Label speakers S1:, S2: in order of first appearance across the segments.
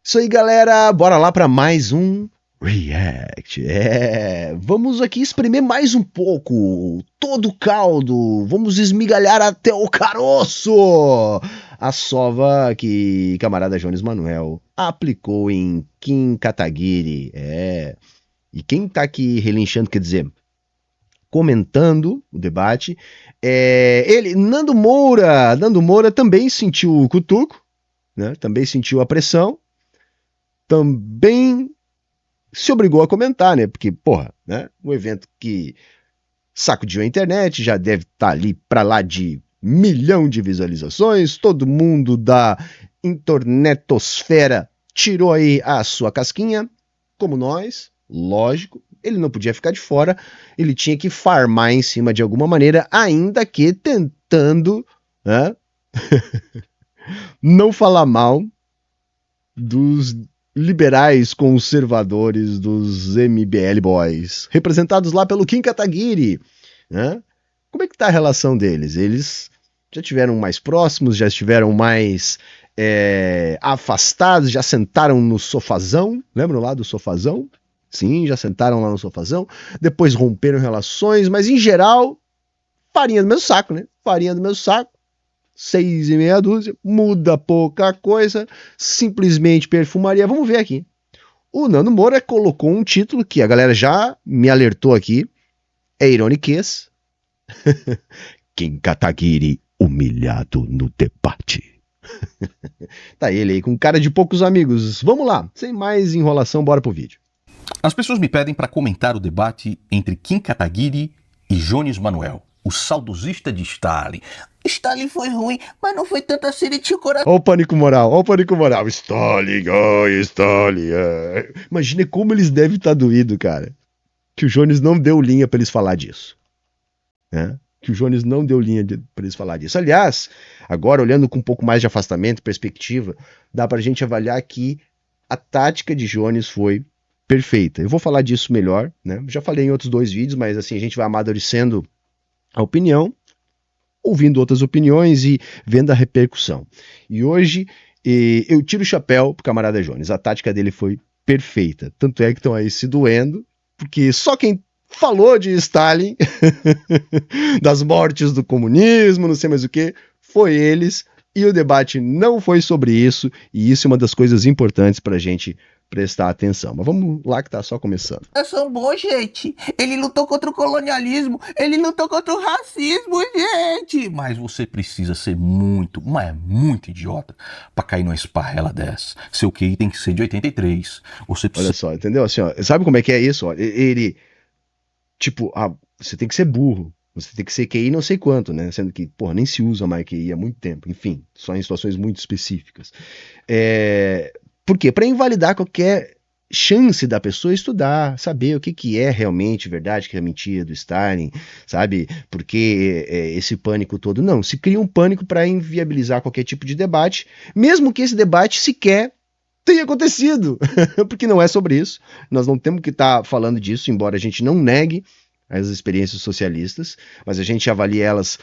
S1: Isso aí, galera, bora lá para mais um React. Vamos aqui espremer mais um pouco todo o caldo, vamos esmigalhar até o caroço a sova que camarada Jones Manuel aplicou em Kim Kataguiri. E quem tá aqui relinchando, quer dizer, comentando o debate, ele, Nando Moura. Nando Moura também sentiu o cutuco, né? Também sentiu a pressão, também se obrigou a comentar, né? Porque, porra, né? Um evento que sacudiu a internet, já deve estar ali para lá de 1 milhão de visualizações, todo mundo da internetosfera tirou aí a sua casquinha, como nós, lógico, ele não podia ficar de fora, ele tinha que farmar em cima de alguma maneira, ainda que tentando, né? Não falar mal dos liberais conservadores, dos MBL Boys, representados lá pelo Kim Kataguiri, né? Como é que tá a relação deles? Eles já estiveram mais próximos, já estiveram mais afastados, já sentaram no sofazão, lembram lá do sofazão? Sim, já sentaram lá no sofazão, depois romperam relações, mas em geral, farinha do mesmo saco, né? Farinha do mesmo saco. 6 e meia dúzia, muda pouca coisa, simplesmente perfumaria. Vamos ver aqui. O Nando Moura colocou um título que a galera já me alertou aqui, é ironiquez. Kim Kataguiri humilhado no debate. Tá ele aí com cara de poucos amigos. Vamos lá, sem mais enrolação, bora pro vídeo.
S2: As pessoas me pedem para comentar o debate entre Kim Kataguiri e Jones Manuel, o saudosista de Stalin. Stalin foi ruim, mas não foi tanto assim, ele tinha coração.
S1: Ó o pânico moral, ó o pânico moral. Stalin, Stalin. Imagina como eles devem estar doídos, cara. Que o Jones não deu linha pra eles falar disso. Né? Que o Jones não deu linha pra eles falar disso. Aliás, agora olhando com um pouco mais de afastamento, perspectiva, dá pra gente avaliar que a tática de Jones foi perfeita. Eu vou falar disso melhor, né? Já falei em outros 2 vídeos, mas assim, a gente vai amadurecendo a opinião, ouvindo outras opiniões e vendo a repercussão. E hoje eu tiro o chapéu pro camarada Jones. A tática dele foi perfeita. Tanto é que estão aí se doendo, porque só quem falou de Stalin, das mortes do comunismo, não sei mais o que, foi eles. E o debate não foi sobre isso, e isso é uma das coisas importantes pra gente prestar atenção. Mas vamos lá que tá só começando.
S2: São bons, gente. Ele lutou contra o colonialismo, ele lutou contra o racismo, gente. Mas você precisa ser muito, mas muito idiota pra cair numa esparrela dessa. Seu QI tem que ser de 83. Você precisa...
S1: Olha só, entendeu? Assim, ó, sabe como é que é isso? Ó, ele, tipo, você tem que ser burro. Você tem que ser QI não sei quanto, né? Sendo que, porra, nem se usa mais QI há muito tempo. Enfim, só em situações muito específicas. Por quê? Para invalidar qualquer chance da pessoa estudar, saber o que é realmente verdade, que é mentira do Stalin, sabe? Porque esse pânico todo. Não, se cria um pânico para inviabilizar qualquer tipo de debate, mesmo que esse debate sequer tenha acontecido. Porque não é sobre isso. Nós não temos que estar falando disso, embora a gente não negue as experiências socialistas, mas a gente avalia elas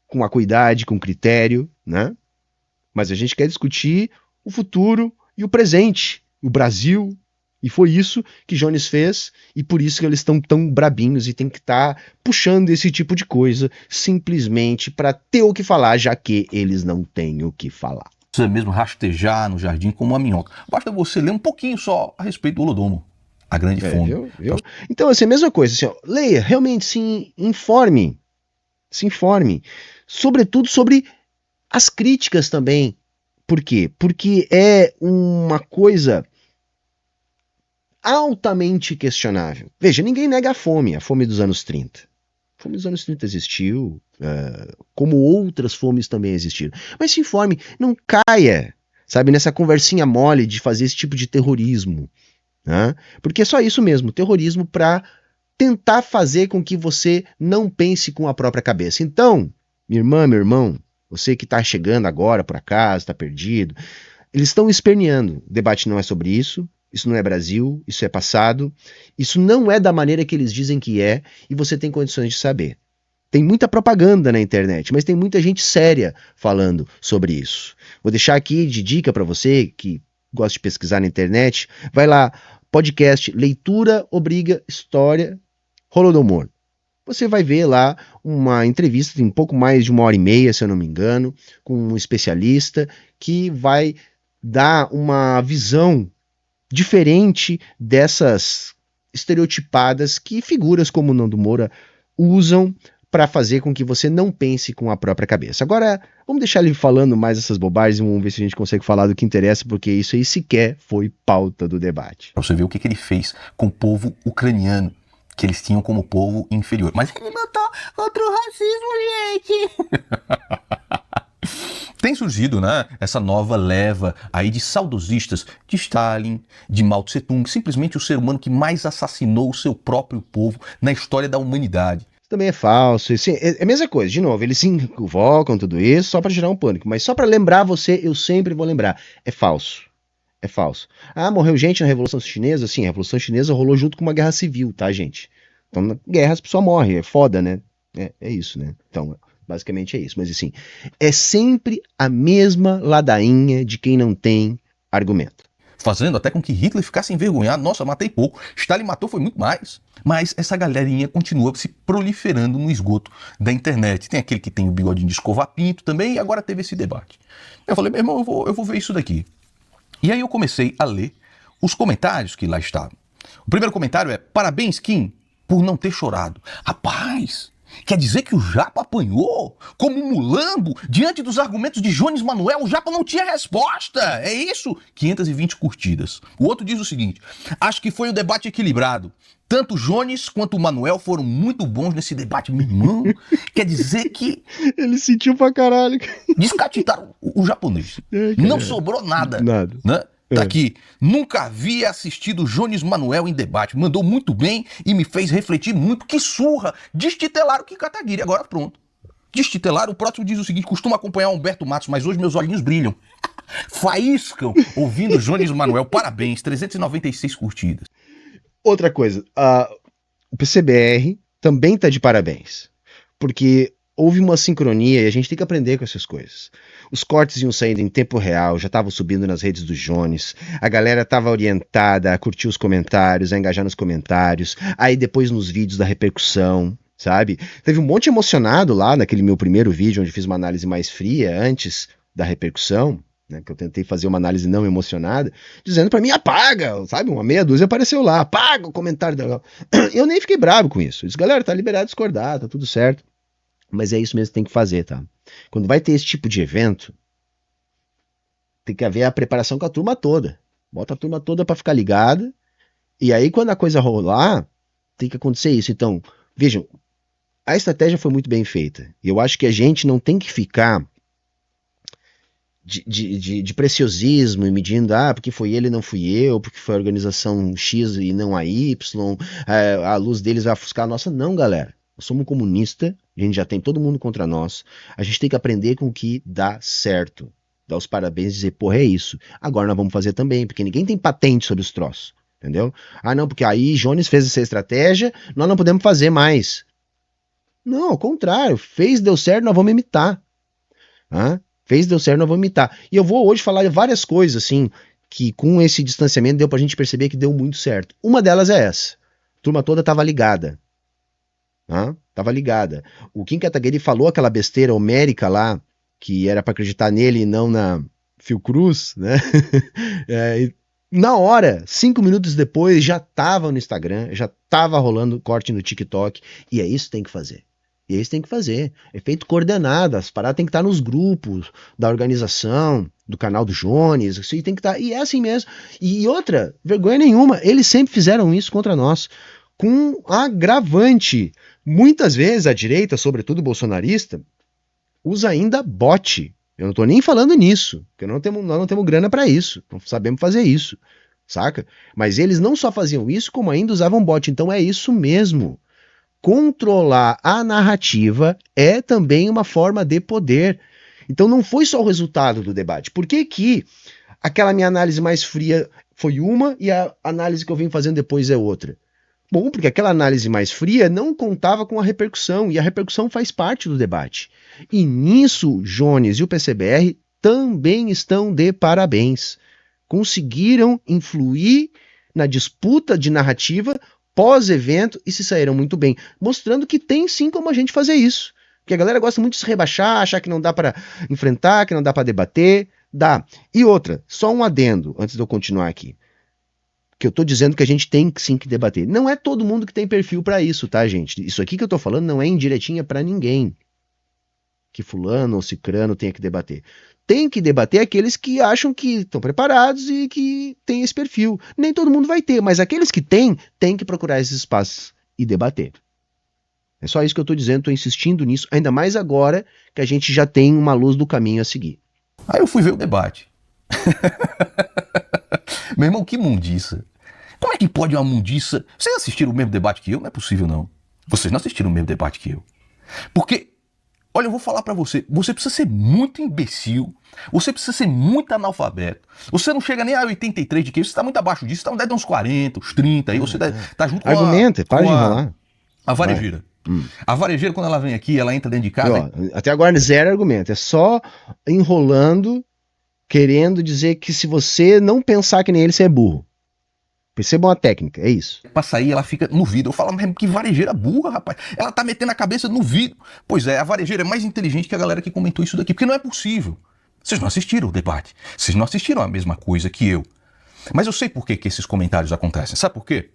S1: com acuidade, com critério, né? Mas a gente quer discutir o futuro e o presente, o Brasil, e foi isso que Jones fez, e por isso que eles estão tão brabinhos e tem que estar puxando esse tipo de coisa simplesmente para ter o que falar, já que eles não têm o que falar.
S2: Você mesmo rastejar no jardim como uma minhoca. Basta você ler um pouquinho só a respeito do Holodomor. A grande fome.
S1: Viu? Então, assim, a mesma coisa, assim, ó, leia, realmente se informe, sobretudo sobre as críticas também. Por quê? Porque é uma coisa altamente questionável. Veja, ninguém nega a fome dos anos 30. A fome dos anos 30 existiu, como outras fomes também existiram. Mas se informe, não caia, sabe, nessa conversinha mole de fazer esse tipo de terrorismo. Né? Porque é só isso mesmo, terrorismo para tentar fazer com que você não pense com a própria cabeça. Então, minha irmã, meu irmão, você que está chegando agora por acaso, está perdido, eles estão esperneando. O debate não é sobre isso, isso não é Brasil, isso é passado, isso não é da maneira que eles dizem que é, e você tem condições de saber. Tem muita propaganda na internet, mas tem muita gente séria falando sobre isso. Vou deixar aqui de dica para você que gosta de pesquisar na internet, vai lá, podcast Leitura Obriga História Holodomor. Você vai ver lá uma entrevista de um pouco mais de 1h30, se eu não me engano, com um especialista que vai dar uma visão diferente dessas estereotipadas que figuras como o Nando Moura usam para fazer com que você não pense com a própria cabeça. Agora, vamos deixar ele falando mais essas bobagens e vamos ver se a gente consegue falar do que interessa, porque isso aí sequer foi pauta do debate.
S2: Pra você ver o que ele fez com o povo ucraniano, que eles tinham como povo inferior. Mas ele lutou contra o racismo, gente! Tem surgido, né, essa nova leva aí de saudosistas de Stalin, de Mao Tse Tung, simplesmente o ser humano que mais assassinou o seu próprio povo na história da humanidade.
S1: Isso também é falso. Assim, é a mesma coisa. De novo, eles se invocam tudo isso só para gerar um pânico. Mas só para lembrar você, eu sempre vou lembrar. É falso. É falso. Ah, morreu gente na Revolução Chinesa? Sim, a Revolução Chinesa rolou junto com uma guerra civil, tá, gente? Então, na guerra as pessoas morrem. É foda, né? É isso, né? Então, basicamente é isso. Mas assim, é sempre a mesma ladainha de quem não tem argumento.
S2: Fazendo até com que Hitler ficasse envergonhado. Nossa, matei pouco. Stalin matou foi muito mais. Mas essa galerinha continua se proliferando no esgoto da internet. Tem aquele que tem o bigodinho de escovar pinto também, e agora teve esse debate. Eu falei, meu irmão, eu vou ver isso daqui. E aí eu comecei a ler os comentários que lá estavam. O primeiro comentário é: parabéns, Kim, por não ter chorado. Rapaz, quer dizer que o Japa apanhou como um mulambo diante dos argumentos de Jones Manuel? O Japa não tinha resposta. É isso? 520 curtidas. O outro diz o seguinte: acho que foi um debate equilibrado. Tanto o Jones quanto o Manuel foram muito bons nesse debate. Meu irmão, quer dizer que
S1: Ele sentiu pra caralho.
S2: descatitaram o japonês. Não sobrou nada.
S1: Nada.
S2: Né? Daqui, nunca havia assistido Jones Manuel em debate. Mandou muito bem e me fez refletir muito. Que surra! Destitelaram o Kim Kataguiri. Agora pronto. Destitelaram. O próximo diz o seguinte: costumo acompanhar o Humberto Matos, mas hoje meus olhinhos brilham. Faíscam ouvindo Jones Manuel. Parabéns, 396 curtidas.
S1: Outra coisa, o PCBR também tá de parabéns, porque houve uma sincronia e a gente tem que aprender com essas coisas. Os cortes iam saindo em tempo real, já estavam subindo nas redes do Jones, a galera estava orientada a curtir os comentários, a engajar nos comentários, aí depois nos vídeos da repercussão, sabe? Teve um monte emocionado lá naquele meu primeiro vídeo, onde fiz uma análise mais fria antes da repercussão, né, que eu tentei fazer uma análise não emocionada, dizendo pra mim: apaga, sabe? Uma meia dúzia apareceu lá, apaga o comentário da... Eu nem fiquei bravo com isso. Eu disse: galera, tá liberado discordar, tá tudo certo. Mas é isso mesmo que tem que fazer, tá? Quando vai ter esse tipo de evento, tem que haver a preparação com a turma toda. Bota a turma toda pra ficar ligada. E aí, quando a coisa rolar, tem que acontecer isso. Então, vejam, a estratégia foi muito bem feita. E eu acho que a gente não tem que ficar de preciosismo e medindo, porque foi ele e não fui eu, porque foi a organização X e não a Y, a luz deles vai ofuscar a nossa. Não, galera. Nós somos comunistas, a gente já tem todo mundo contra nós, a gente tem que aprender com o que dá certo, dar os parabéns e dizer: porra, é isso, agora nós vamos fazer também, porque ninguém tem patente sobre os troços, entendeu? Não, porque aí Jones fez essa estratégia, nós não podemos fazer mais. Não, ao contrário, fez, deu certo, nós vamos imitar. Fez, deu certo, nós vamos imitar. E eu vou hoje falar de várias coisas, assim, que com esse distanciamento deu pra gente perceber que deu muito certo. Uma delas é essa: a turma toda tava ligada. Tava ligada. O Kim Kataguiri falou aquela besteira homérica lá, que era pra acreditar nele e não na Fiocruz, né? Na hora, 5 minutos depois, já tava no Instagram, já tava rolando corte no TikTok, e é isso que tem que fazer. E é isso que tem que fazer. É feito coordenado, as paradas tem que estar nos grupos da organização, do canal do Jones, isso tem que estar, e é assim mesmo. E outra, vergonha nenhuma, eles sempre fizeram isso contra nós, com agravante. Muitas vezes a direita, sobretudo bolsonarista, usa ainda bot. Eu não tô nem falando nisso, porque nós não temos grana para isso, não sabemos fazer isso, saca? Mas eles não só faziam isso, como ainda usavam bot. Então é isso mesmo. Controlar a narrativa é também uma forma de poder. Então não foi só o resultado do debate. Por que que aquela minha análise mais fria foi uma e a análise que eu venho fazendo depois é outra? Bom, porque aquela análise mais fria não contava com a repercussão, e a repercussão faz parte do debate. E nisso, Jones e o PCBR também estão de parabéns. conseguiram influir na disputa de narrativa pós-evento e se saíram muito bem, mostrando que tem sim como a gente fazer isso. Porque a galera gosta muito de se rebaixar, achar que não dá para enfrentar, que não dá para debater, dá. E outra, só um adendo antes de eu continuar aqui. Que eu tô dizendo que a gente tem sim que debater. Não é todo mundo que tem perfil para isso, tá, gente? Isso aqui que eu tô falando não é indiretinha para ninguém. Que fulano ou cicrano tenha que debater. Tem que debater aqueles que acham que estão preparados e que têm esse perfil. Nem todo mundo vai ter, mas aqueles que têm que procurar esses espaços e debater. É só isso que eu tô dizendo, tô insistindo nisso, ainda mais agora que a gente já tem uma luz do caminho a seguir.
S2: Aí eu fui ver o debate. Meu irmão, que mundiça. Como é que pode uma mundiça? Vocês assistiram o mesmo debate que eu? Não é possível, não. Vocês não assistiram o mesmo debate que eu. Porque, olha, eu vou falar pra você, você precisa ser muito imbecil, você precisa ser muito analfabeto. Você não chega nem a 83 de que você tá muito abaixo disso, você tá uns 40, uns 30, aí você tá junto com
S1: Argumenta, para de enrolar.
S2: A varejeira. A varejeira, quando ela vem aqui, ela entra dentro de casa.
S1: Até agora, zero argumento. É só enrolando, querendo dizer que se você não pensar que nem ele, você é burro. Perceba uma técnica, é isso.
S2: Pra sair, ela fica no vidro. Eu falo, mas que varejeira burra, rapaz. Ela tá metendo a cabeça no vidro. Pois é, a varejeira é mais inteligente que a galera que comentou isso daqui, porque não é possível. Vocês não assistiram o debate. Vocês não assistiram a mesma coisa que eu. Mas eu sei por que esses comentários acontecem. Sabe por quê?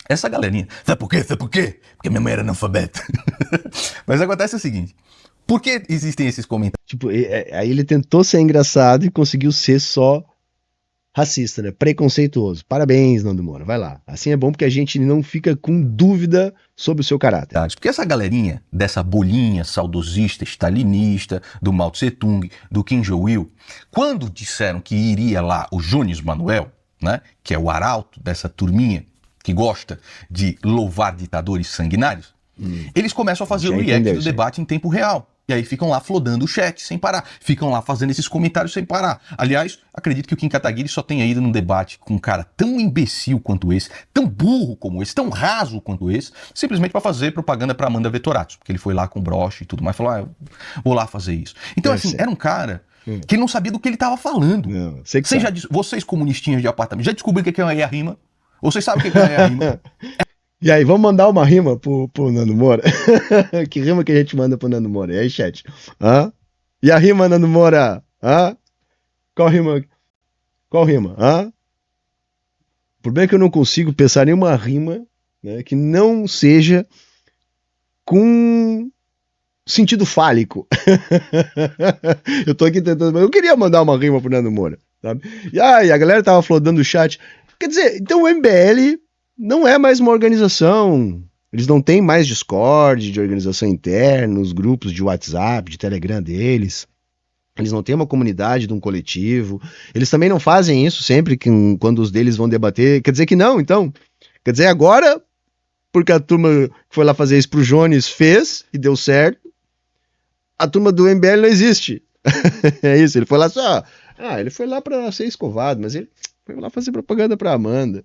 S2: Essa galerinha. Sabe por quê? Sabe por quê? Porque minha mãe era analfabeta. Mas acontece o seguinte. Por que existem esses comentários?
S1: Tipo, aí ele tentou ser engraçado e conseguiu ser só racista, né? Preconceituoso. Parabéns, Nando Moura. Vai lá. Assim é bom porque a gente não fica com dúvida sobre o seu caráter.
S2: Porque essa galerinha dessa bolinha saudosista, stalinista, do Mao Tse Tung, do Kim Jong-il, quando disseram que iria lá o Jones Manuel, né? Que é o arauto dessa turminha, que gosta de louvar ditadores sanguinários, eles começam a fazer o react do debate em tempo real. E aí ficam lá flodando o chat sem parar. Ficam lá fazendo esses comentários sem parar. Aliás, acredito que o Kim Kataguiri só tenha ido num debate com um cara tão imbecil quanto esse, tão burro como esse, tão raso quanto esse, simplesmente para fazer propaganda para Amanda Vettorato. Porque ele foi lá com broche e tudo mais, falou, eu vou lá fazer isso. Então, assim, era um cara que ele não sabia do que ele estava falando.
S1: Não,
S2: vocês comunistinhas de apartamento, já descobriram o que é uma rima? Vocês sabem o que é a rima?
S1: E aí, vamos mandar uma rima pro Nando Moura? Que rima que a gente manda pro Nando Moura? E aí, chat? Hã? E a rima, Nando Moura? Hã? Qual rima? Qual rima? Hã? O problema é que eu não consigo pensar em uma rima, né, que não seja com sentido fálico. Eu tô aqui tentando... Eu queria mandar uma rima pro Nando Moura, sabe? E aí, a galera tava flodando o chat. Quer dizer, então o MBL não é mais uma organização, eles não têm mais Discord de organização interna, os grupos de WhatsApp, de Telegram deles, eles não têm uma comunidade de um coletivo, eles também não fazem isso sempre quando os deles vão debater, quer dizer que não, então, quer dizer agora, porque a turma que foi lá fazer isso pro Jones fez e deu certo, a turma do MBL não existe, é isso, ele foi lá só, ele foi lá pra ser escovado, mas ele foi lá fazer propaganda pra Amanda.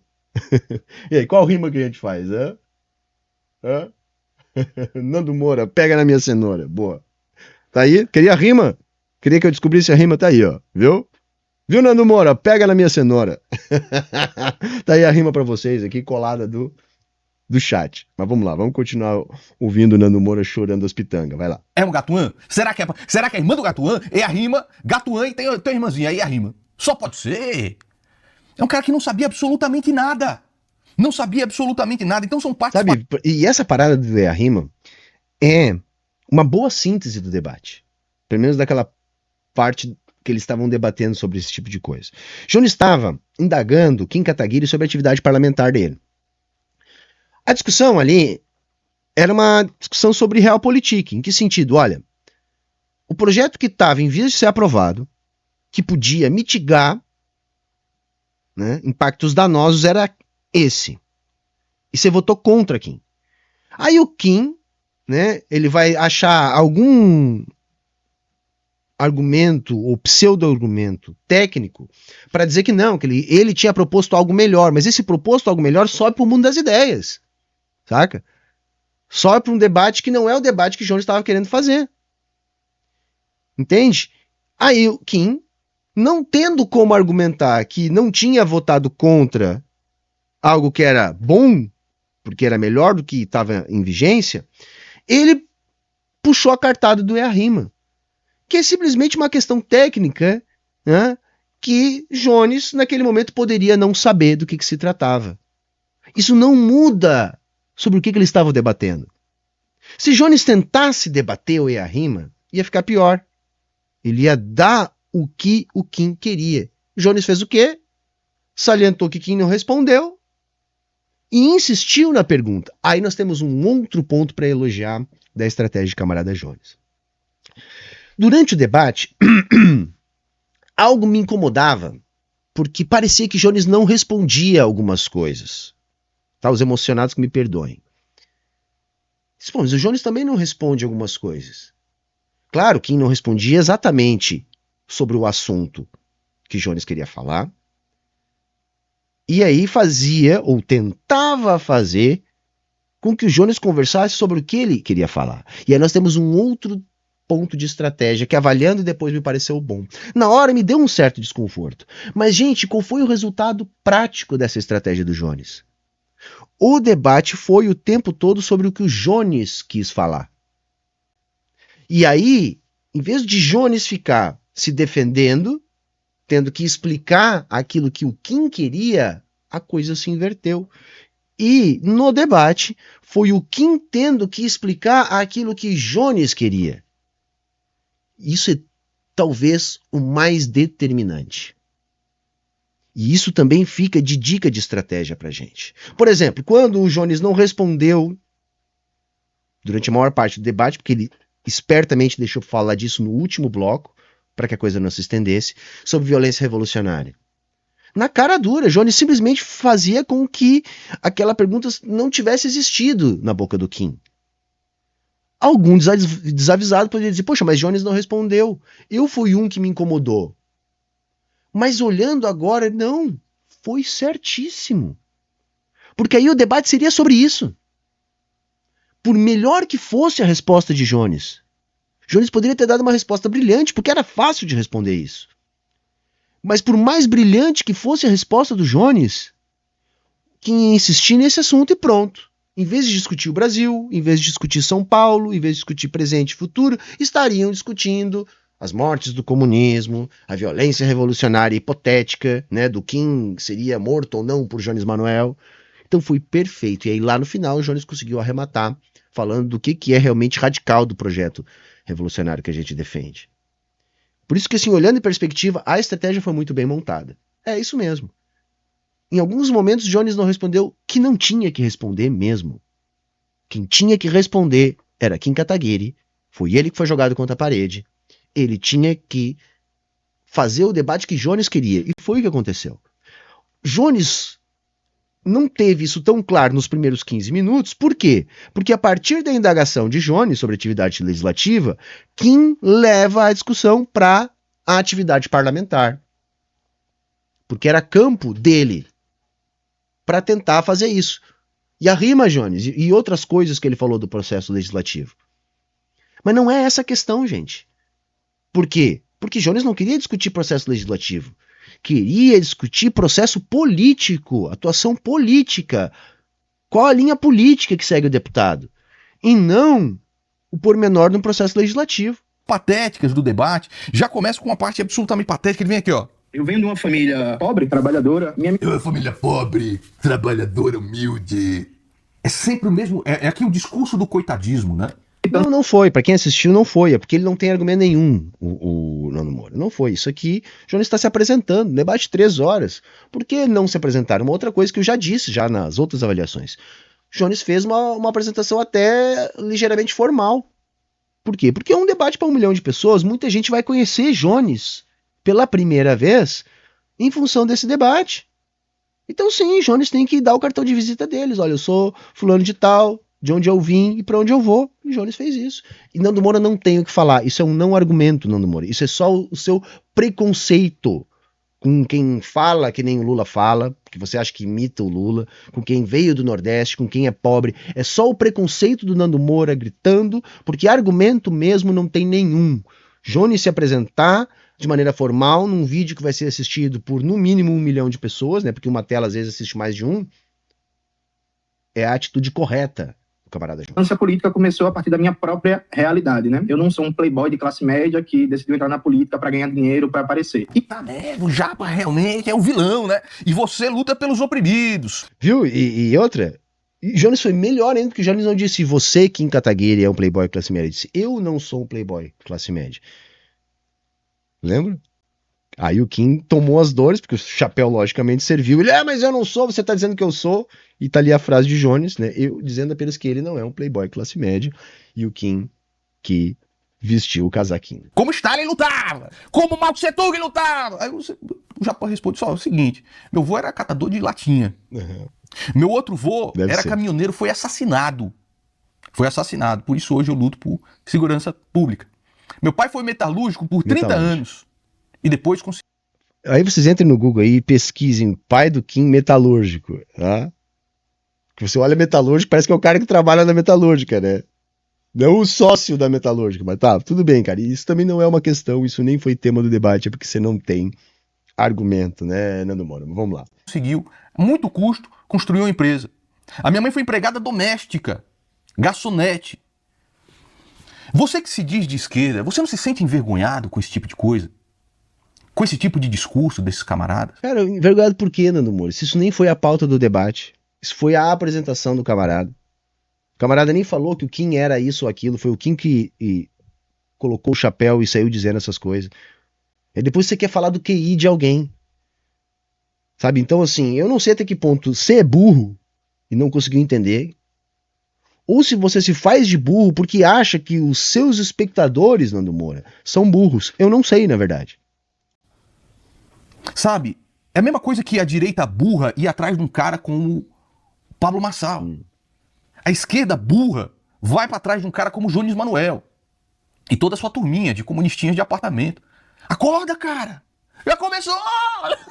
S1: E aí, qual rima que a gente faz? Hã? Nando Moura, pega na minha cenoura. Boa. Tá aí? Queria rima? Queria que eu descobrisse a rima, tá aí, ó. Viu? Viu, Nando Moura? Pega na minha cenoura. Tá aí a rima pra vocês aqui, colada do chat. Mas vamos lá, vamos continuar ouvindo o Nando Moura chorando as pitangas. Vai lá.
S2: É um Gatuan? Será que a irmã do Gatuan é a rima? Gatuan e tem a irmãzinha aí a rima. Só pode ser. É um cara que não sabia absolutamente nada. Não sabia absolutamente nada. Então são partes...
S1: Sabe, e essa parada de ler a rima é uma boa síntese do debate. Pelo menos daquela parte que eles estavam debatendo sobre esse tipo de coisa. Jones estava indagando Kim Kataguiri sobre a atividade parlamentar dele. A discussão ali era uma discussão sobre realpolitik. Em que sentido? Olha, o projeto que estava em vias de ser aprovado, que podia mitigar, né, impactos danosos, era esse. E você votou contra Kim. Aí o Kim, né, ele vai achar algum argumento ou pseudo-argumento técnico para dizer que não, que ele tinha proposto algo melhor, mas esse proposto algo melhor sobe para o mundo das ideias, saca? Sobe para um debate que não é o debate que Jones estava querendo fazer. Entende? Aí o Kim, não tendo como argumentar que não tinha votado contra algo que era bom, porque era melhor do que estava em vigência, ele puxou a cartada do EA-RIMA, que é simplesmente uma questão técnica, né, que Jones, naquele momento, poderia não saber do que se tratava. Isso não muda sobre o que eles estavam debatendo. Se Jones tentasse debater o EA-RIMA, ia ficar pior. Ele ia dar o que o Kim queria. Jones fez o quê? Salientou que Kim não respondeu e insistiu na pergunta. Aí nós temos um outro ponto para elogiar da estratégia de camarada Jones. Durante o debate, algo me incomodava, porque parecia que Jones não respondia algumas coisas. Tá, os emocionados que me perdoem. Bom, mas o Jones também não responde algumas coisas. Claro, Kim não respondia exatamente sobre o assunto que Jones queria falar. E aí fazia, ou tentava fazer, com que o Jones conversasse sobre o que ele queria falar. E aí nós temos um outro ponto de estratégia que, avaliando, depois me pareceu bom. Na hora me deu um certo desconforto. Mas, gente, qual foi o resultado prático dessa estratégia do Jones? O debate foi o tempo todo sobre o que o Jones quis falar. E aí, em vez de Jones ficar se defendendo, tendo que explicar aquilo que o Kim queria, a coisa se inverteu. E, no debate, foi o Kim tendo que explicar aquilo que Jones queria. Isso é talvez o mais determinante. E isso também fica de dica de estratégia pra gente. Por exemplo, quando o Jones não respondeu durante a maior parte do debate, porque ele espertamente deixou falar disso no último bloco, para que a coisa não se estendesse, sobre violência revolucionária. Na cara dura, Jones simplesmente fazia com que aquela pergunta não tivesse existido na boca do Kim. Algum desavisado poderia dizer, poxa, mas Jones não respondeu. Eu fui um que me incomodou. Mas olhando agora, não, foi certíssimo. Porque aí o debate seria sobre isso. Por melhor que fosse a resposta de Jones, Jones poderia ter dado uma resposta brilhante, porque era fácil de responder isso. Mas por mais brilhante que fosse a resposta do Jones, quem ia insistir nesse assunto e pronto. Em vez de discutir o Brasil, em vez de discutir São Paulo, em vez de discutir presente e futuro, estariam discutindo as mortes do comunismo, a violência revolucionária hipotética, né, do Kim seria morto ou não por Jones Manuel. Então foi perfeito. E aí lá no final o Jones conseguiu arrematar, falando do que é realmente radical do projeto revolucionário que a gente defende. Por isso que, assim, olhando em perspectiva, a estratégia foi muito bem montada. É isso mesmo. Em alguns momentos, Jones não respondeu que não tinha que responder mesmo. Quem tinha que responder era Kim Kataguiri. Foi ele que foi jogado contra a parede. Ele tinha que fazer o debate que Jones queria. E foi o que aconteceu. Jones não teve isso tão claro nos primeiros 15 minutos. Por quê? Porque a partir da indagação de Jones sobre a atividade legislativa, Kim leva a discussão para a atividade parlamentar. Porque era campo dele para tentar fazer isso. E a rima, Jones, e outras coisas que ele falou do processo legislativo. Mas não é essa a questão, gente. Por quê? Porque Jones não queria discutir processo legislativo. Queria discutir processo político, atuação política. Qual a linha política que segue o deputado? E não o pormenor de um processo legislativo.
S2: Patéticas do debate, já começa com uma parte absolutamente patética. Ele vem aqui, ó.
S3: Eu venho de uma família pobre, trabalhadora.
S2: Eu uma família pobre, trabalhadora, humilde. É sempre o mesmo. É aqui o discurso do coitadismo, né?
S1: Não foi. Para quem assistiu, não foi. É porque ele não tem argumento nenhum, o Nando Moura. Não foi. Isso aqui, Jones está se apresentando. Debate 3 horas. Por que não se apresentar? Uma outra coisa que eu já disse já nas outras avaliações. Jones fez uma apresentação até ligeiramente formal. Por quê? Porque é um debate para 1 milhão de pessoas. Muita gente vai conhecer Jones pela primeira vez em função desse debate. Então sim, Jones tem que dar o cartão de visita deles. Olha, eu sou fulano de tal, de onde eu vim e para onde eu vou. E Jones fez isso. E Nando Moura não tem o que falar. Isso é um não argumento, Nando Moura. Isso é só o seu preconceito com quem fala que nem o Lula fala, que você acha que imita o Lula, com quem veio do Nordeste, com quem é pobre. É só o preconceito do Nando Moura gritando, porque argumento mesmo não tem nenhum. Jones se apresentar de maneira formal, num vídeo que vai ser assistido por no mínimo 1 milhão de pessoas, né? Porque uma tela às vezes assiste mais de um, é a atitude correta do camarada Jones.
S3: A militância política começou a partir da minha própria realidade, né? Eu não sou um playboy de classe média que decidiu entrar na política para ganhar dinheiro, para aparecer.
S2: E tá, né? O Japa realmente é o vilão, né? E você luta pelos oprimidos.
S1: Viu? E outra, e Jones foi melhor ainda, porque Jones não disse você, Kim Kataguiri, é um playboy classe média. Ele disse, eu não sou um playboy classe média. Lembra? Aí o Kim tomou as dores, porque o chapéu logicamente serviu. Ele, mas eu não sou, você tá dizendo que eu sou. E tá ali a frase de Jones, né? Eu dizendo apenas que ele não é um playboy classe média. E o Kim que vestiu o casaquinho.
S2: Como Stalin lutava, como Mao Tse Tung lutava. Aí o Japão responde só o seguinte, meu avô era catador de latinha.
S1: Uhum.
S2: Meu outro avô
S1: Deve
S2: era
S1: ser.
S2: caminhoneiro, foi assassinado. Foi assassinado, por isso hoje eu luto por segurança pública. Meu pai foi metalúrgico por 30 anos. E depois conseguiu.
S1: Aí vocês entrem no Google aí e pesquisem pai do Kim metalúrgico, tá? Que você olha metalúrgico, parece que é o cara que trabalha na metalúrgica, né? Não o sócio da metalúrgica, mas tá, tudo bem, cara. E isso também não é uma questão, isso nem foi tema do debate, é porque você não tem argumento, né, Nando Moura? Vamos lá.
S2: Conseguiu, a muito custo, construir uma empresa. A minha mãe foi empregada doméstica, garçonete. Você que se diz de esquerda, você não se sente envergonhado com esse tipo de coisa? Com esse tipo de discurso desses camaradas?
S1: Cara, envergonhado por quê, Nando Moura? Se isso nem foi a pauta do debate, isso foi a apresentação do camarada. O camarada nem falou que o Kim era isso ou aquilo, foi o Kim que colocou o chapéu e saiu dizendo essas coisas. E depois você quer falar do QI de alguém. Sabe? Então, assim, eu não sei até que ponto você é burro e não conseguiu entender, ou se você se faz de burro porque acha que os seus espectadores, Nando Moura, são burros. Eu não sei, na verdade.
S2: Sabe, é a mesma coisa que a direita burra ir atrás de um cara como o Pablo Marçal. A esquerda burra vai pra trás de um cara como o Jones Manuel. E toda a sua turminha de comunistinhas de apartamento. Acorda, cara! Já começou!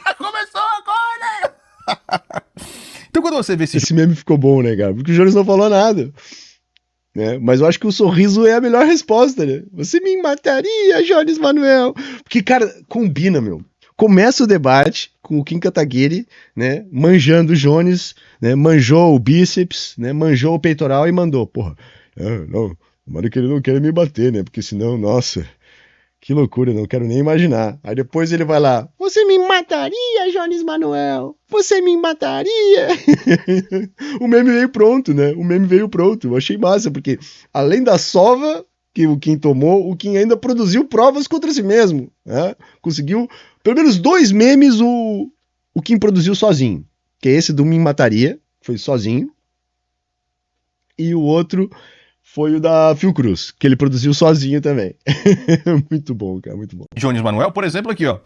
S2: Já começou, acorda! Então quando você vê
S1: Esse meme ficou bom, né, cara? Porque o Jones não falou nada. Né? Mas eu acho que o sorriso é a melhor resposta, né? Você me mataria, Jones Manuel. Porque, cara, combina, meu. Começa o debate com o Kim Kataguiri, né, manjando o Jones, né, manjou o bíceps, né, manjou o peitoral e mandou, porra, não, tomara que ele não queira me bater, né, porque senão, nossa, que loucura, não quero nem imaginar. Aí depois ele vai lá, você me mataria, Jones Manuel, você me mataria. O meme veio pronto, né, eu achei massa, porque além da sova que o Kim tomou, o Kim ainda produziu provas contra si mesmo, né? Conseguiu, pelo menos 2 memes o Kim produziu sozinho, que é esse do Me Mataria, foi sozinho, e o outro foi o da Fiocruz, que ele produziu sozinho também. Muito bom, cara, muito bom.
S2: Jones Manuel, por exemplo, aqui, ó.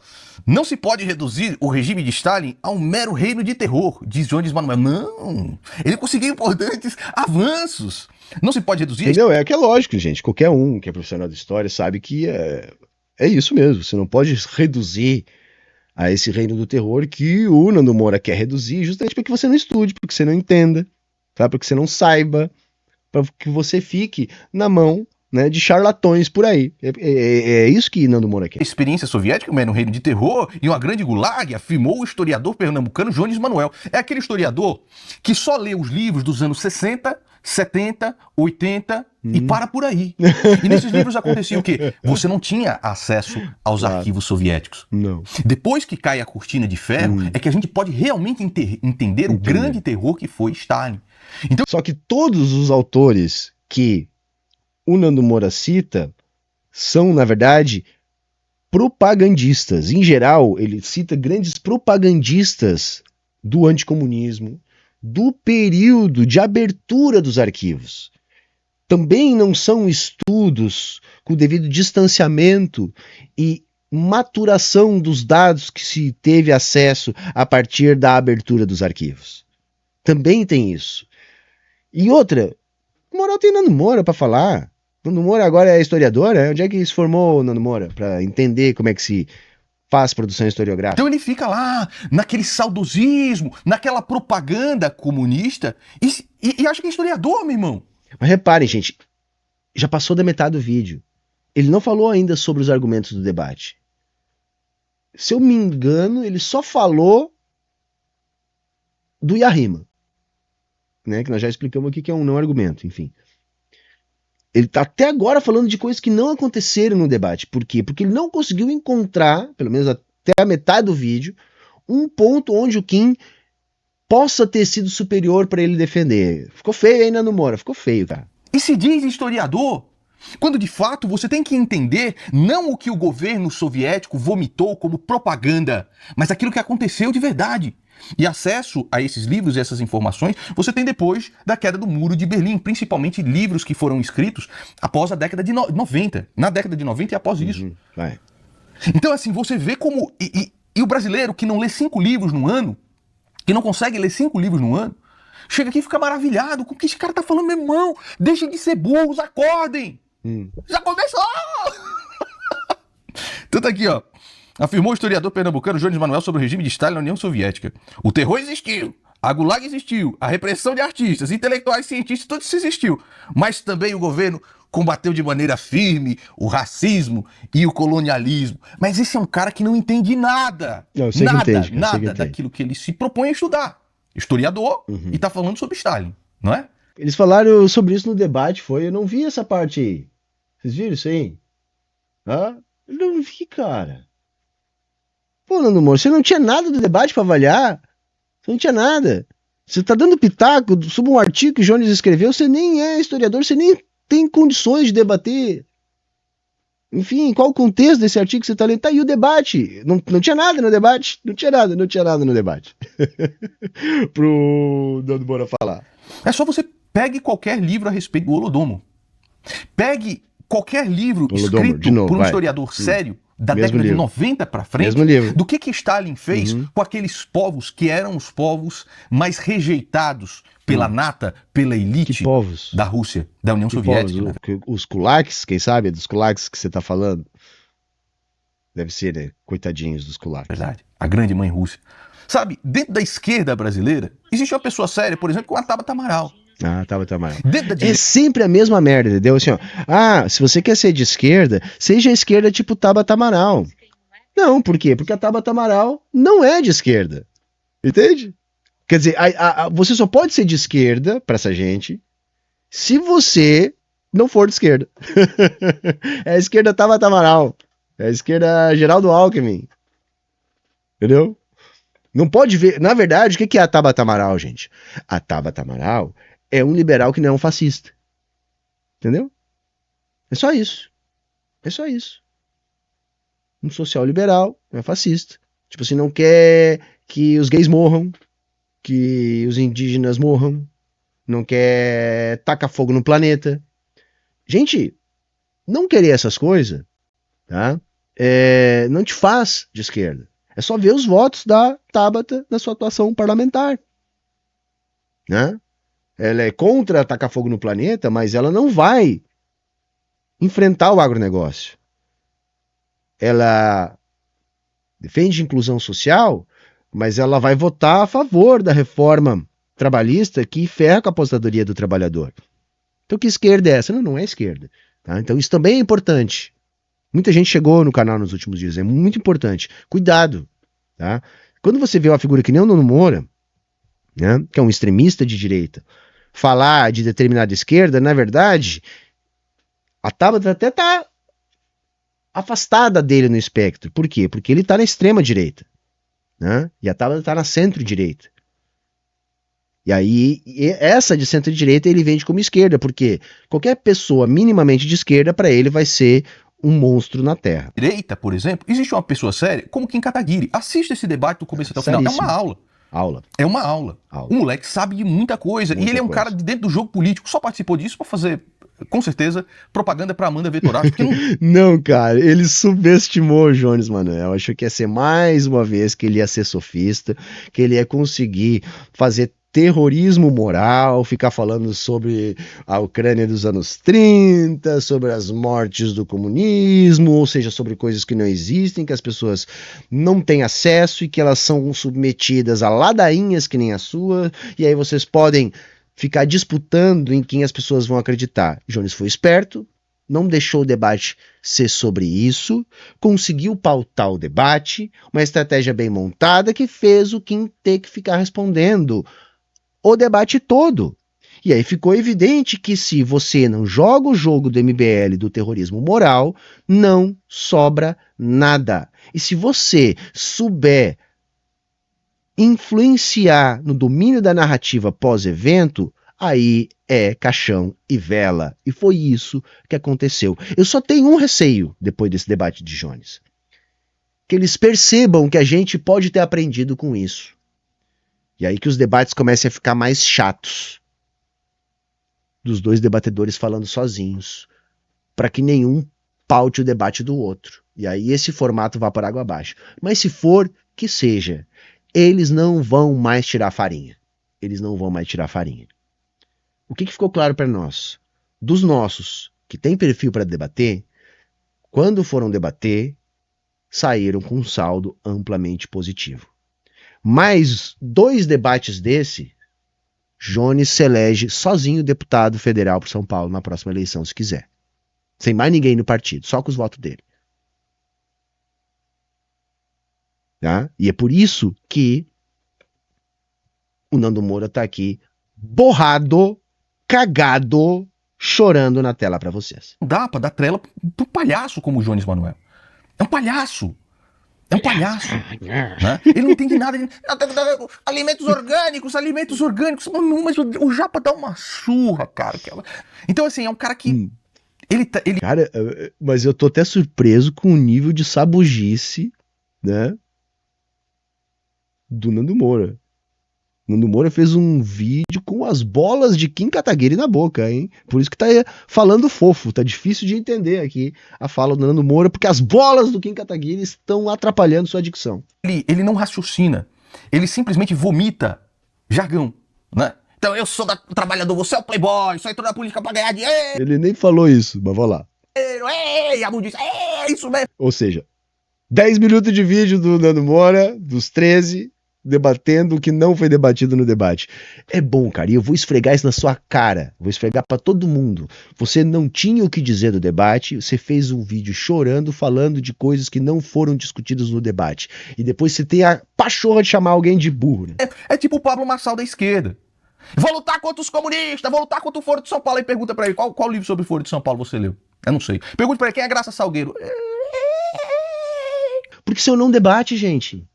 S2: Não se pode reduzir o regime de Stalin a um mero reino de terror, diz Jones Manuel. Não, ele conseguiu importantes avanços. Não se pode reduzir...
S1: Entendeu? É que é lógico, gente. Qualquer um que é profissional de história sabe que é isso mesmo. Você não pode reduzir a esse reino do terror que o Nando Moura quer reduzir, justamente porque você não estude, porque você não entenda, tá? Porque você não saiba, para que você fique na mão, né, de charlatões por aí. É isso que Nando Moura quer.
S2: A experiência soviética era um reino de terror e uma grande gulag, afirmou o historiador pernambucano Jones Manuel. É aquele historiador que só lê os livros dos anos 60, 70, 80 e para por aí. E nesses livros acontecia o quê? Você não tinha acesso aos arquivos soviéticos.
S1: Não.
S2: Depois que cai a cortina de ferro, é que a gente pode realmente entender o grande terror que foi Stalin. Então...
S1: Só que todos os autores que o Nando Moura cita são, na verdade, propagandistas. Em geral, ele cita grandes propagandistas do anticomunismo, do período de abertura dos arquivos. Também não são estudos com o devido distanciamento e maturação dos dados que se teve acesso a partir da abertura dos arquivos. Também tem isso. E outra, moral tem Nando Moura para falar. Nando Moura agora é historiador, né? Onde é que se formou o Nando Moura? Para entender como é que se faz produção historiográfica.
S2: Então ele fica lá, naquele saudosismo, naquela propaganda comunista e acha que é historiador, meu irmão.
S1: Mas reparem, gente, já passou da metade do vídeo. Ele não falou ainda sobre os argumentos do debate. se eu me engano, ele só falou do Yarrima, né? Que nós já explicamos aqui que é um não argumento, enfim. Ele tá até agora falando de coisas que não aconteceram no debate. Por quê? Porque ele não conseguiu encontrar, pelo menos até a metade do vídeo, um ponto onde o Kim possa ter sido superior para ele defender. Ficou feio ainda no Moura, ficou feio, cara.
S2: E se diz historiador, quando de fato você tem que entender não o que o governo soviético vomitou como propaganda, mas aquilo que aconteceu de verdade. E acesso a esses livros e essas informações você tem depois da queda do Muro de Berlim, principalmente livros que foram escritos após a década de 90, na década de 90 e após isso.
S1: Vai.
S2: Então assim, você vê como... E o brasileiro que não lê 5 livros no ano, que não consegue ler 5 livros no ano, chega aqui e fica maravilhado com o que esse cara tá falando, meu irmão. Deixem de ser burros, acordem. Já começou! Tanto aqui, ó. Afirmou o historiador pernambucano Jones Manuel sobre o regime de Stalin na União Soviética. O terror existiu, a Gulag existiu, a repressão de artistas, intelectuais, cientistas, tudo isso existiu. Mas também o governo combateu de maneira firme o racismo e o colonialismo. Mas esse é um cara que não entende nada. Nada daquilo que ele se propõe a estudar. Historiador, e tá falando sobre Stalin, não é?
S1: Eles falaram sobre isso no debate, eu não vi essa parte aí. Vocês viram isso aí? Ah, eu não vi, cara. Pô, Nando Moura, você não tinha nada do debate pra avaliar. Você não tinha nada. Você tá dando pitaco sobre um artigo que o Jones escreveu, você nem é historiador, você nem tem condições de debater. Enfim, qual o contexto desse artigo que você tá lendo? Tá aí o debate. Não tinha nada no debate. Não tinha nada no debate. Pro Nando Moura falar.
S2: É só você pegue qualquer livro a respeito do Holodomor. Pegue qualquer livro escrito por um historiador sério da década de 90 para frente, do que Stalin fez com aqueles povos que eram os povos mais rejeitados pela nata, pela elite da Rússia, da União Soviética.
S1: Povos? Os kulaks, quem sabe é dos kulaks que você tá falando? Deve ser, né? Coitadinhos dos kulaks.
S2: Verdade. A grande mãe Rússia. Sabe, dentro da esquerda brasileira, existe uma pessoa séria, por exemplo, como a Tabata Amaral.
S1: Ah, Tabata Amaral. É sempre a mesma merda, entendeu? Assim, ó, se você quer ser de esquerda, seja a esquerda tipo Tabata Amaral. Não, por quê? Porque a Tabata Amaral não é de esquerda. Entende? Quer dizer, você só pode ser de esquerda pra essa gente se você não for de esquerda. É a esquerda Tabata Amaral. É a esquerda Geraldo Alckmin. Entendeu? Não pode ver. Na verdade, o que é a Tabata Amaral, gente? A Tabata Amaral é um liberal que não é um fascista. Entendeu? É só isso. É só isso. Um social liberal não é fascista. Tipo assim, não quer que os gays morram, que os indígenas morram, não quer tacar fogo no planeta. Gente, não querer essas coisas, tá? Não te faz de esquerda. É só ver os votos da Tabata na sua atuação parlamentar. Né? Ela é contra tacar fogo no planeta, mas ela não vai enfrentar o agronegócio. Ela defende inclusão social, mas ela vai votar a favor da reforma trabalhista que ferra com a aposentadoria do trabalhador. Então que esquerda é essa? Não é esquerda. Tá? Então isso também é importante. Muita gente chegou no canal nos últimos dias, é muito importante. Cuidado, tá? Quando você vê uma figura que nem o Nando Moura, né, que é um extremista de direita, falar de determinada esquerda, na verdade, a Tabata até tá afastada dele no espectro. Por quê? Porque ele tá na extrema direita, né? E a Tabata tá na centro-direita. E aí, essa de centro-direita ele vende como esquerda, porque qualquer pessoa minimamente de esquerda, para ele, vai ser um monstro na Terra.
S2: Direita, por exemplo, existe uma pessoa séria como Kim Kataguiri. Assista esse debate do começo até o final. É uma aula. É uma aula. O moleque sabe de muita coisa. E ele é um cara de dentro do jogo político. Só participou disso pra fazer, com certeza, propaganda pra Amanda Vettorati.
S1: Não, cara, ele subestimou o Jones Manuel. Achou que ia ser mais uma vez que ele ia ser sofista, que ele ia conseguir fazer terrorismo moral, ficar falando sobre a Ucrânia dos anos 30, sobre as mortes do comunismo, ou seja, sobre coisas que não existem, que as pessoas não têm acesso e que elas são submetidas a ladainhas que nem a sua, e aí vocês podem ficar disputando em quem as pessoas vão acreditar. Jones foi esperto, não deixou o debate ser sobre isso, conseguiu pautar o debate, uma estratégia bem montada que fez o Kim ter que ficar respondendo o debate todo. E aí ficou evidente que se você não joga o jogo do MBL do terrorismo moral, não sobra nada. E se você souber influenciar no domínio da narrativa pós-evento, aí é caixão e vela. E foi isso que aconteceu. Eu só tenho um receio depois desse debate de Jones. Que eles percebam que a gente pode ter aprendido com isso. E aí que os debates comecem a ficar mais chatos. Dos dois debatedores falando sozinhos. Para que nenhum paute o debate do outro. E aí esse formato vá por água abaixo. Mas se for, que seja. Eles não vão mais tirar farinha. Eles não vão mais tirar farinha. O que ficou claro para nós? Dos nossos, que tem perfil para debater, quando foram debater, saíram com um saldo amplamente positivo. Mais 2 debates desse, Jones se elege sozinho deputado federal por São Paulo na próxima eleição, se quiser. Sem mais ninguém no partido, só com os votos dele. Tá? E é por isso que o Nando Moura tá aqui borrado, cagado, chorando na tela pra vocês.
S2: Não dá pra dar trela pro palhaço como o Jones Manuel. É um palhaço. É um palhaço. Né? Ele não entende nada. Alimentos orgânicos. Mas o Japa dá uma surra, cara. Então, assim, é um cara que...
S1: Cara, mas eu tô até surpreso com o nível de sabugice, né, do Nando Moura. Nando Moura fez um vídeo com as bolas de Kim Kataguiri na boca, hein? Por isso que tá falando fofo, tá difícil de entender aqui a fala do Nando Moura, porque as bolas do Kim Kataguiri estão atrapalhando sua dicção.
S2: Ele não raciocina, ele simplesmente vomita jargão, né? Então eu sou trabalhador, você é o playboy, só entrou na política pra ganhar dinheiro.
S1: Ele nem falou isso, mas vamos lá.
S2: Ei, a disse, isso mesmo.
S1: Ou seja, 10 minutos de vídeo do Nando Moura, dos 13... debatendo o que não foi debatido no debate. É bom, cara, e eu vou esfregar isso na sua cara, vou esfregar pra todo mundo. Você não tinha o que dizer do debate, você fez um vídeo chorando, falando de coisas que não foram discutidas no debate. E depois você tem a pachorra de chamar alguém de burro. Né?
S2: É tipo o Pablo Marçal da esquerda. Vou lutar contra os comunistas, vou lutar contra o Foro de São Paulo. E pergunta pra ele, qual livro sobre o Foro de São Paulo você leu? Eu não sei. Pergunta pra ele, quem é Graça Salgueiro?
S1: Porque isso não debate, gente.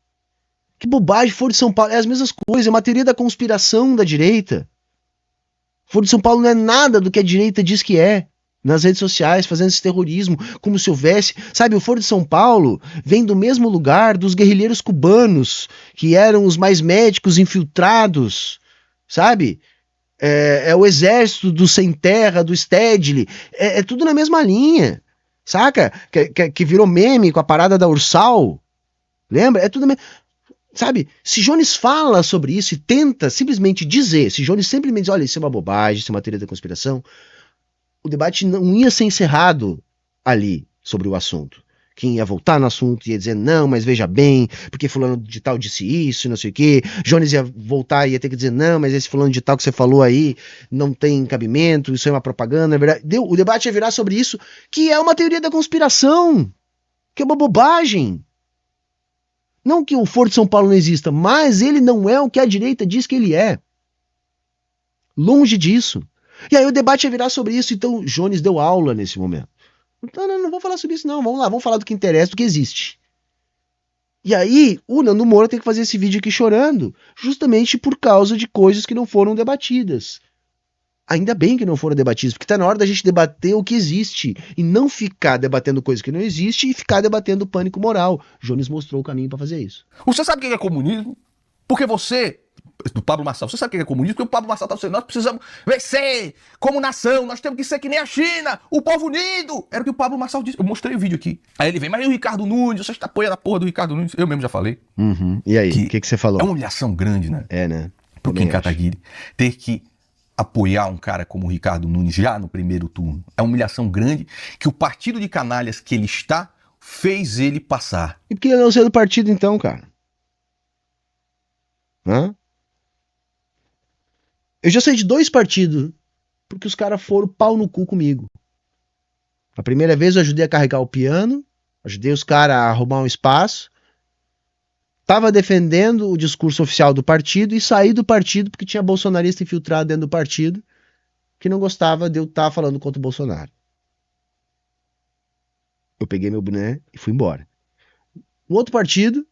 S1: Que bobagem, Foro de São Paulo, é as mesmas coisas, é uma teoria da conspiração da direita. Foro de São Paulo não é nada do que a direita diz que é, nas redes sociais, fazendo esse terrorismo, como se houvesse, sabe, o Foro de São Paulo vem do mesmo lugar dos guerrilheiros cubanos, que eram os mais médicos infiltrados, sabe, é o exército do Sem Terra, do Stedley, é tudo na mesma linha, saca, que virou meme com a parada da Ursal, lembra, é tudo mesmo. Sabe, se Jones fala sobre isso e tenta simplesmente dizer, se Jones simplesmente diz, olha, isso é uma bobagem, isso é uma teoria da conspiração, o debate não ia ser encerrado ali sobre o assunto. Quem ia voltar no assunto ia dizer, não, mas veja bem, porque fulano de tal disse isso e não sei o quê. Jones ia voltar e ia ter que dizer, não, mas esse fulano de tal que você falou aí não tem cabimento, isso é uma propaganda, é verdade. O debate ia virar sobre isso, que é uma teoria da conspiração, que é uma bobagem. Não que o Foro de São Paulo não exista, mas ele não é o que a direita diz que ele é. Longe disso. E aí o debate ia virar sobre isso, então Jones deu aula nesse momento. Então, não vou falar sobre isso não, vamos lá, vamos falar do que interessa, do que existe. E aí o Nando Moura tem que fazer esse vídeo aqui chorando, justamente por causa de coisas que não foram debatidas. Ainda bem que não foram debatidas, porque está na hora da gente debater o que existe e não ficar debatendo coisa que não existe e ficar debatendo pânico moral. Jones mostrou o caminho para fazer isso.
S2: Você sabe o que é comunismo? Porque você, do Pablo Marçal, você sabe o que é comunismo? Porque o Pablo Marçal está dizendo, nós precisamos vencer como nação, nós temos que ser que nem a China, o povo unido. Era o que o Pablo Marçal disse. Eu mostrei o vídeo aqui. Aí ele vem, mas e o Ricardo Nunes? Você está apoiando a porra do Ricardo Nunes? Eu mesmo já falei.
S1: Uhum. E aí, o que você falou?
S2: É uma humilhação grande, né?
S1: É, né?
S2: Pro Kim Kataguiri ter que apoiar um cara como o Ricardo Nunes já no primeiro turno. É uma humilhação grande que o partido de canalhas que ele está fez ele passar.
S1: E por que ele não saiu do partido então, cara? Hã? Eu já saí de 2 partidos porque os caras foram pau no cu comigo. A primeira vez eu ajudei a carregar o piano, ajudei os caras a arrumar um espaço, estava defendendo o discurso oficial do partido e saí do partido porque tinha bolsonarista infiltrado dentro do partido que não gostava de eu estar falando contra o Bolsonaro. Eu peguei meu boné e fui embora. Um outro partido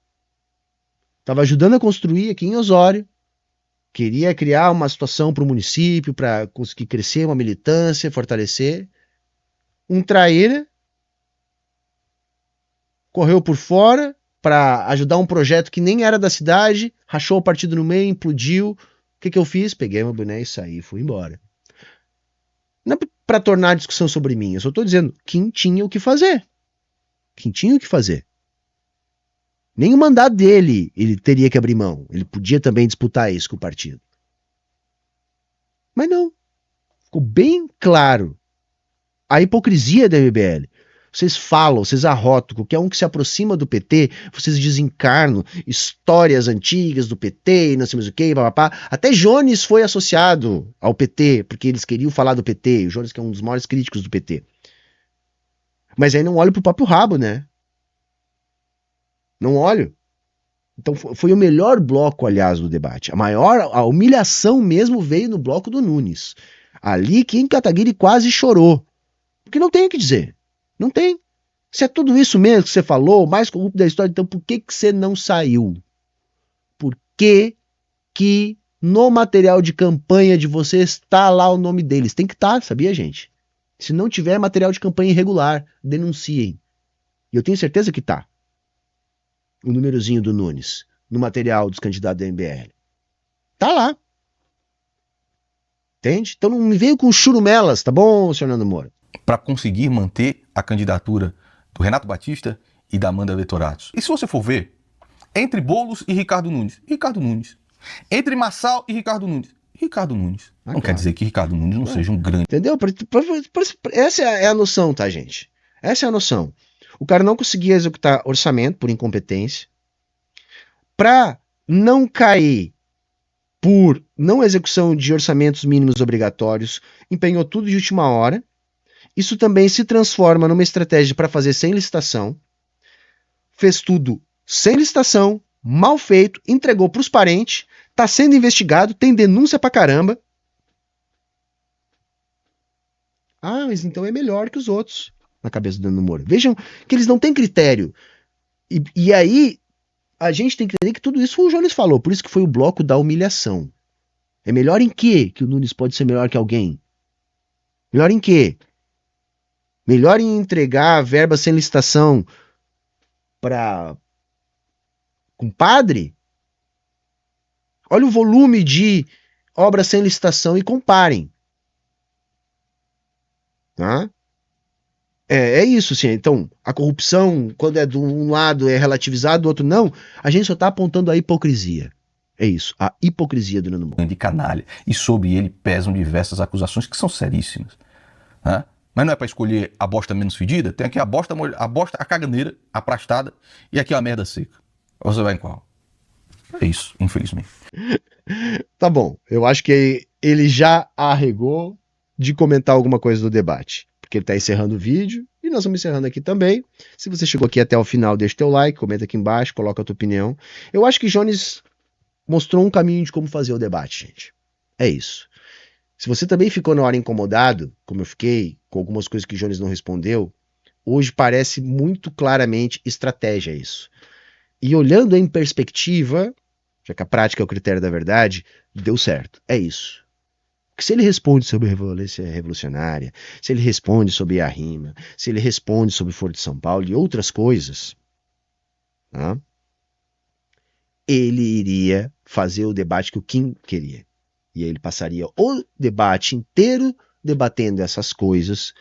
S1: estava ajudando a construir aqui em Osório, queria criar uma situação para o município, para conseguir crescer uma militância, fortalecer. Um traíra correu por fora para ajudar um projeto que nem era da cidade, rachou o partido no meio, implodiu. O que eu fiz? Peguei meu boné e saí, fui embora. Não é para tornar a discussão sobre mim, eu só estou dizendo quem tinha o que fazer. Quem tinha o que fazer. Nem o mandato dele ele teria que abrir mão. Ele podia também disputar isso com o partido. Mas não. Ficou bem claro a hipocrisia da MBL. Vocês falam, vocês arrotam, qualquer um que se aproxima do PT, vocês desencarnam histórias antigas do PT e não sei mais o que, papapá. Até Jones foi associado ao PT, porque eles queriam falar do PT. O Jones que é um dos maiores críticos do PT. Mas aí não olho pro próprio rabo, né? Não olho. Então foi o melhor bloco, aliás, do debate. A humilhação mesmo veio no bloco do Nunes. Ali Kim Kataguiri quase chorou. Porque não tem o que dizer. Não tem. Se é tudo isso mesmo que você falou, mais corrupto da história, então por que você não saiu? Por que no material de campanha de vocês está lá o nome deles? Tem que estar, sabia, gente? Se não tiver material de campanha irregular, denunciem. E eu tenho certeza que tá. O númerozinho do Nunes no material dos candidatos da MBL. Tá lá. Entende? Então não me veio com churumelas, tá bom, senhor Nando Moura?
S2: Para conseguir manter a candidatura do Renato Batista e da Amanda Vettorato. E se você for ver, entre Boulos e Ricardo Nunes, Ricardo Nunes. Entre Marçal e Ricardo Nunes, Ricardo Nunes. Não quer dizer que Ricardo Nunes não seja um grande...
S1: Entendeu? Essa é a noção, tá, gente? Essa é a noção. O cara não conseguia executar orçamento por incompetência. Para não cair por não execução de orçamentos mínimos obrigatórios, empenhou tudo de última hora. Isso também se transforma numa estratégia para fazer sem licitação. Fez tudo sem licitação, mal feito, entregou para os parentes, está sendo investigado, tem denúncia pra caramba. Ah, mas então é melhor que os outros, na cabeça do Nando Moura. Vejam que eles não têm critério. E aí, a gente tem que entender que tudo isso o Jones falou, por isso que foi o bloco da humilhação. É melhor em quê que o Nunes pode ser melhor que alguém? Melhor em quê? Melhor em entregar a verba sem licitação para compadre? Olha o volume de obras sem licitação e comparem. Tá? É isso, sim. Então, a corrupção, quando é de um lado é relativizado, do outro não, a gente só está apontando a hipocrisia. É isso, a hipocrisia do Nando Moura.
S2: De canalha. E sobre ele pesam diversas acusações que são seríssimas. Né? Mas não é para escolher a bosta menos fedida? Tem aqui a bosta, a caganeira, a prastada, e aqui a merda seca. Você vai em qual? É isso, infelizmente.
S1: Tá bom, eu acho que ele já arregou de comentar alguma coisa do debate. Porque ele tá encerrando o vídeo, e nós vamos encerrando aqui também. Se você chegou aqui até o final, deixa teu like, comenta aqui embaixo, coloca a tua opinião. Eu acho que Jones mostrou um caminho de como fazer o debate, gente. É isso. Se você também ficou na hora incomodado, como eu fiquei, com algumas coisas que Jones não respondeu, hoje parece muito claramente estratégia isso. E olhando em perspectiva, já que a prática é o critério da verdade, deu certo. É isso. Porque se ele responde sobre a violência revolucionária, se ele responde sobre a rima, se ele responde sobre o Foro de São Paulo e outras coisas, tá? Ele iria fazer o debate que o Kim queria. E aí ele passaria o debate inteiro debatendo essas coisas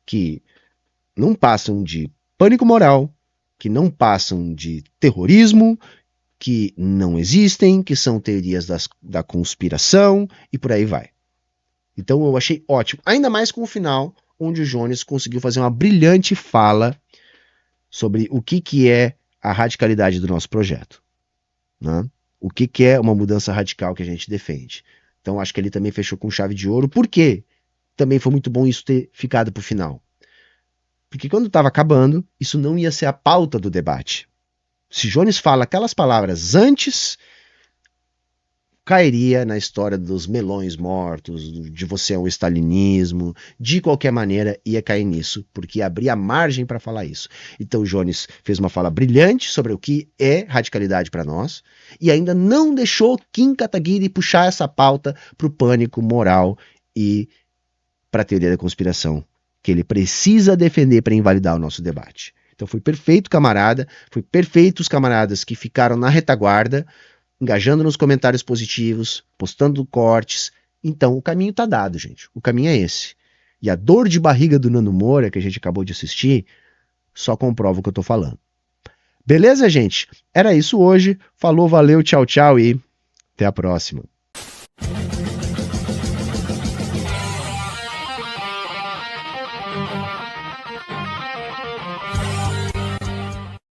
S1: que não passam de pânico moral, que não passam de terrorismo, que não existem, que são teorias da conspiração e por aí vai. Então eu achei ótimo, ainda mais com o final, onde o Jones conseguiu fazer uma brilhante fala sobre o que é a radicalidade do nosso projeto. Né? O que é uma mudança radical que a gente defende. Então acho que ele também fechou com chave de ouro. Por quê? Também foi muito bom isso ter ficado para o final. Porque quando estava acabando, isso não ia ser a pauta do debate. Se Jones fala aquelas palavras antes, cairia na história dos melões mortos, de você é um stalinismo, de qualquer maneira ia cair nisso, porque abria margem para falar isso. Então Jones fez uma fala brilhante sobre o que é radicalidade para nós, e ainda não deixou Kim Kataguiri puxar essa pauta para o pânico moral e para a teoria da conspiração, que ele precisa defender para invalidar o nosso debate. Então foi perfeito, camarada, foi perfeito os camaradas que ficaram na retaguarda, engajando nos comentários positivos, postando cortes. Então o caminho tá dado, gente. O caminho é esse. E a dor de barriga do Nando Moura, que a gente acabou de assistir, só comprova o que eu tô falando. Beleza, gente? Era isso hoje. Falou, valeu, tchau, tchau e até a próxima.